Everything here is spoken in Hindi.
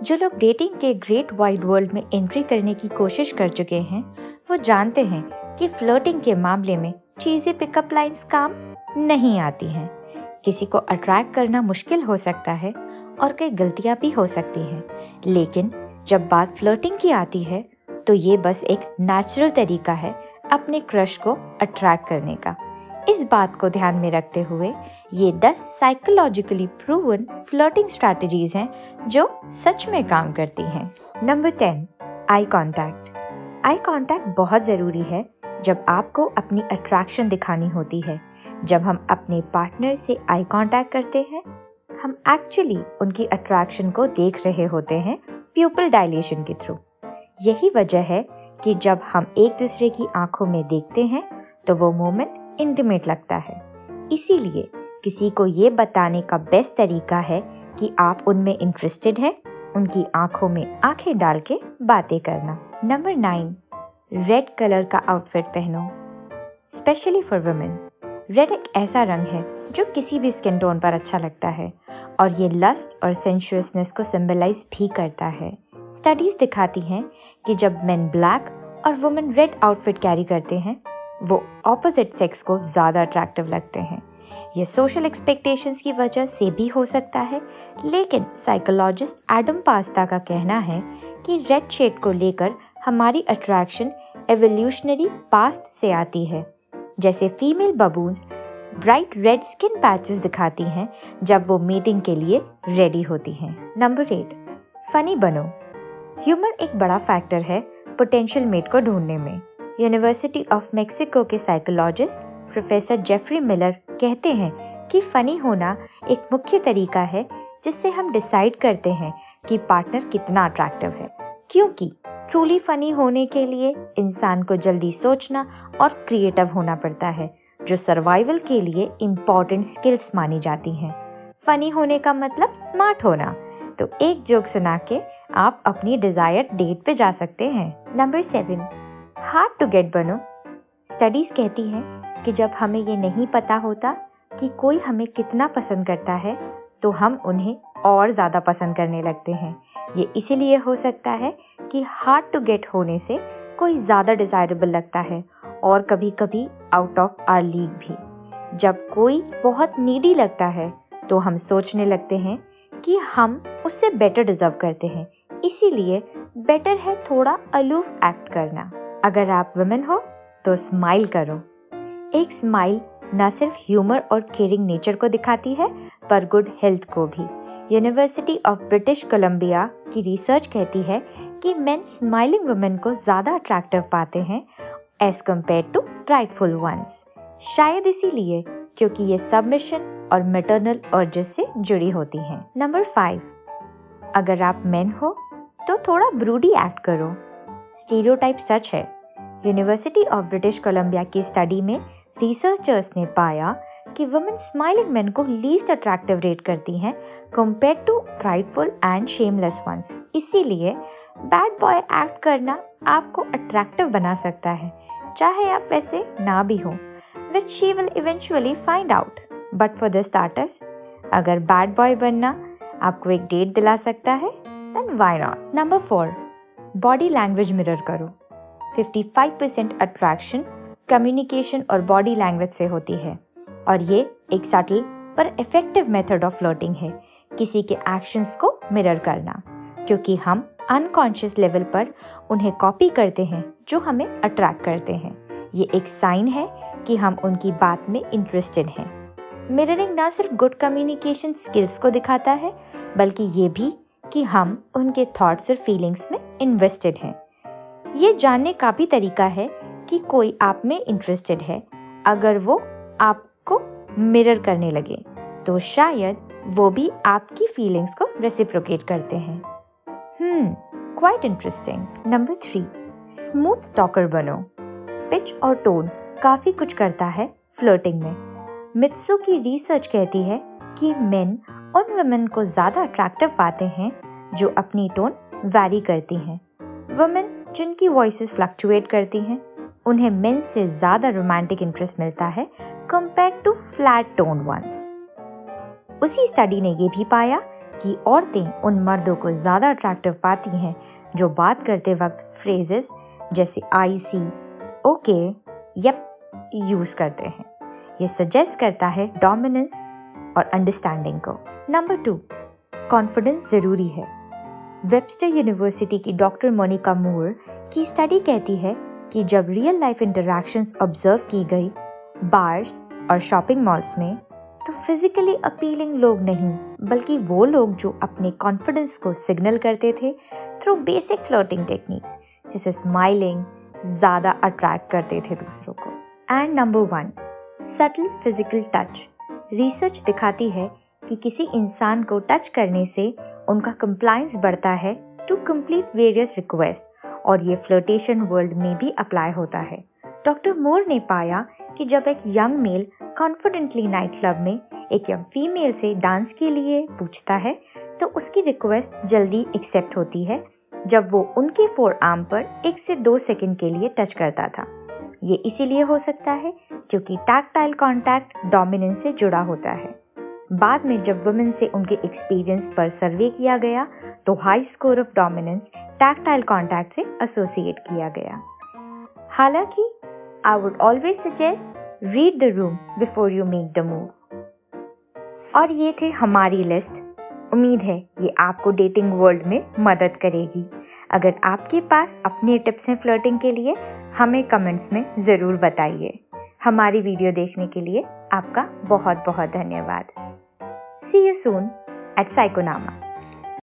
जो लोग डेटिंग के ग्रेट वाइड वर्ल्ड में एंट्री करने की कोशिश कर चुके हैं, वो जानते हैं कि फ्लर्टिंग के मामले में चीज़ी पिकअप लाइंस काम नहीं आती हैं। किसी को अट्रैक्ट करना मुश्किल हो सकता है और कई गलतियां भी हो सकती हैं, लेकिन जब बात फ्लर्टिंग की आती है तो ये बस एक नेचुरल तरीका है अपने क्रश को अट्रैक्ट करने का। इस बात को ध्यान में रखते हुए ये 10 साइकोलॉजिकली प्रूवन फ्लर्टिंग स्ट्रैटेजीज हैं जो सच में काम करती हैं। Number 10, eye contact. Eye contact बहुत जरूरी है जब आपको अपनी अट्रैक्शन दिखानी होती है। जब हम अपने पार्टनर से आई कांटेक्ट करते हैं, हम एक्चुअली उनकी अट्रैक्शन को देख रहे होते हैं प्यूपिल डायलेशन के थ्रू। यही वजह है कि जब हम एक दूसरे की आंखों में देखते हैं तो वो मोमेंट इंटीमेट लगता है। इसीलिए किसी को ये बताने का बेस्ट तरीका है कि आप उनमें इंटरेस्टेड हैं, उनकी आंखों में आंखें डाल के बातें करना। नंबर 9, रेड कलर का आउटफिट पहनो, स्पेशली फॉर वुमेन। रेड एक ऐसा रंग है जो किसी भी स्किन टोन पर अच्छा लगता है और ये लस्ट और सेंशुअसनेस को सिंबलाइज भी करता है। स्टडीज दिखाती हैं कि जब मेन ब्लैक और वुमेन रेड आउटफिट कैरी करते हैं, वो ऑपोजिट सेक्स को ज्यादा अट्रैक्टिव लगते हैं। ये सोशल एक्सपेक्टेशंस की वजह से भी हो सकता है, लेकिन साइकोलॉजिस्ट एडम पास्ता का कहना है कि रेड शेड को लेकर हमारी अट्रैक्शन एवोल्यूशनरी पास्ट से आती है। जैसे female baboons bright red skin patches दिखाती हैं जब वो मीटिंग के लिए रेडी होती हैं। नंबर 8, फनी बनो। ह्यूमर एक बड़ा फैक्टर है पोटेंशियल मेट को ढूंढने में। यूनिवर्सिटी ऑफ मेक्सिको के साइकोलॉजिस्ट प्रोफेसर जेफरी मिलर कहते हैं कि फनी होना एक मुख्य तरीका है जिससे हम डिसाइड करते हैं कि पार्टनर कितना अट्रैक्टिव है, क्योंकि ट्रूली फनी होने के लिए इंसान को जल्दी सोचना और क्रिएटिव होना पड़ता है, जो सर्वाइवल के लिए इम्पोर्टेंट स्किल्स मानी जाती हैं। फनी होने का मतलब स्मार्ट होना। तो एक जोक सुना के आप अपनी डिजायर्ड डेट पे जा सकते हैं। नंबर 7, हार्ड टू गेट बनो। स्टडीज कहती हैं कि जब हमें ये नहीं पता होता कि कोई हमें कितना पसंद करता है, तो हम उन्हें और ज्यादा पसंद करने लगते हैं। ये इसीलिए हो सकता है कि हार्ड टू गेट होने से कोई ज्यादा डिजायरेबल लगता है और कभी कभी आउट ऑफ आवर लीग भी। जब कोई बहुत नीडी लगता है तो हम सोचने लगते हैं कि हम उससे बेटर डिजर्व करते हैं, इसीलिए बेटर है थोड़ा अलूफ एक्ट करना। अगर आप वुमेन हो तो स्माइल करो। एक स्माइल न सिर्फ ह्यूमर और केयरिंग नेचर को दिखाती है, पर गुड हेल्थ को भी। यूनिवर्सिटी ऑफ ब्रिटिश कोलंबिया की रिसर्च कहती है कि मेन स्माइलिंग वुमेन को ज्यादा अट्रैक्टिव पाते हैं एज कंपेयर टू ब्राइटफुल वंस। शायद इसीलिए क्योंकि ये सबमिशन और मैटरनल अर्जेस से जुड़ी होती हैं। नंबर 5, अगर आप मेन हो तो थोड़ा ब्रूडी एक्ट करो। स्टीरियोटाइप सच है। यूनिवर्सिटी ऑफ ब्रिटिश कोलंबिया की स्टडी में रिसर्चर्स ने पाया कि वुमेन स्माइलिंग मेन को लीस्ट अट्रैक्टिव रेट करती हैं compare to prideful and shameless ones. इसीलिए बैड बॉय एक्ट करना आपको अट्रैक्टिव बना सकता है, चाहे आप वैसे ना भी हो, which she will eventually find out. But for the starters, अगर बैड बॉय बनना आपको एक डेट दिला सकता है, then why not? Number 4, body language mirror करो। 55% अट्रैक्शन कम्युनिकेशन और बॉडी लैंग्वेज से होती है, और ये एक सटल पर इफेक्टिव मेथड ऑफ फ्लर्टिंग है, किसी के एक्शंस को मिरर करना, क्योंकि हम अनकॉन्शियस लेवल पर उन्हें कॉपी करते हैं जो हमें अट्रैक्ट करते हैं। ये एक साइन है कि हम उनकी बात में इंटरेस्टेड हैं। मिररिंग ना सिर्फ गुड कम्युनिकेशन स्किल्स को दिखाता है, बल्कि ये भी कि हम उनके थॉट्स और फीलिंग्स में इन्वेस्टेड हैं। ये जानने का भी तरीका है कि कोई आप में इंटरेस्टेड है। अगर वो आपको मिरर करने लगे तो शायद वो भी आपकी फीलिंग्स को रेसिप्रोकेट करते हैं। Quite interesting. Number 3, smooth talker बनो। पिच और टोन काफी कुछ करता है फ्लर्टिंग में। मित्सु की रिसर्च कहती है कि मेन उन वुमेन को ज्यादा अट्रैक्टिव पाते हैं जो अपनी टोन वैरी करती हैं। वुमेन जिनकी वॉइसेस फ्लक्चुएट करती हैं, उन्हें मेन से ज्यादा रोमांटिक इंटरेस्ट मिलता है compare to flat tone ones. उसी स्टडी ने यह भी पाया कि औरतें उन मर्दों को ज़्यादा अट्रैक्टिव पाती हैं जो बात करते वक्त फ्रेजेस जैसे आई सी, ओके, यप यूज करते हैं। ये सजेस्ट करता है डोमिनेंस और अंडरस्टैंडिंग को। नंबर 2, कॉन्फिडेंस जरूरी है। वेबस्टर यूनिवर्सिटी की डॉक्टर मोनिका मूर की स्टडी कहती है कि जब रियल लाइफ इंटरैक्शंस ऑब्जर्व की गई बार्स और शॉपिंग मॉल्स में, तो फिजिकली अपीलिंग लोग नहीं बल्कि वो लोग जो अपने कॉन्फिडेंस को सिग्नल करते थे थ्रू बेसिक फ्लर्टिंग टेक्निक्स जैसे स्माइलिंग, ज्यादा अट्रैक्ट करते थे दूसरों को। And number 1, subtle physical touch. Research दिखाती है कि किसी इंसान को टच करने से उनका कंप्लायंस बढ़ता है टू कंप्लीट वेरियस रिक्वेस्ट, और ये फ्लर्टेशन वर्ल्ड में भी अप्लाई होता है। डॉक्टर मूर ने पाया कि जब एक young mail confidently night club में एक यंग फीमेल से डांस के लिए पूछता है तो उसकी रिक्वेस्ट जल्दी एक्सेप्ट होती है जब वो उनके फोर आर्म पर 1 से 2 सेकंड के लिए टच करता था। ये इसीलिए हो सकता है क्योंकि टैक्टाइल कांटेक्ट डोमिनेंस से जुड़ा होता है। बाद में जब वुमेन से उनके एक्सपीरियंस पर सर्वे किया गया तो high score of dominance tactile contact से एसोसिएट किया गया। हालांकि I would always suggest read the room before you make the move। और ये थे हमारी लिस्ट। उम्मीद है ये आपको डेटिंग वर्ल्ड में मदद करेगी। अगर आपके पास अपने टिप्स हैं फ्लर्टिंग के लिए, हमें कमेंट्स में ज़रूर बताइए। हमारी वीडियो देखने के लिए आपका बहुत बहुत धन्यवाद। See you soon at Psychonama।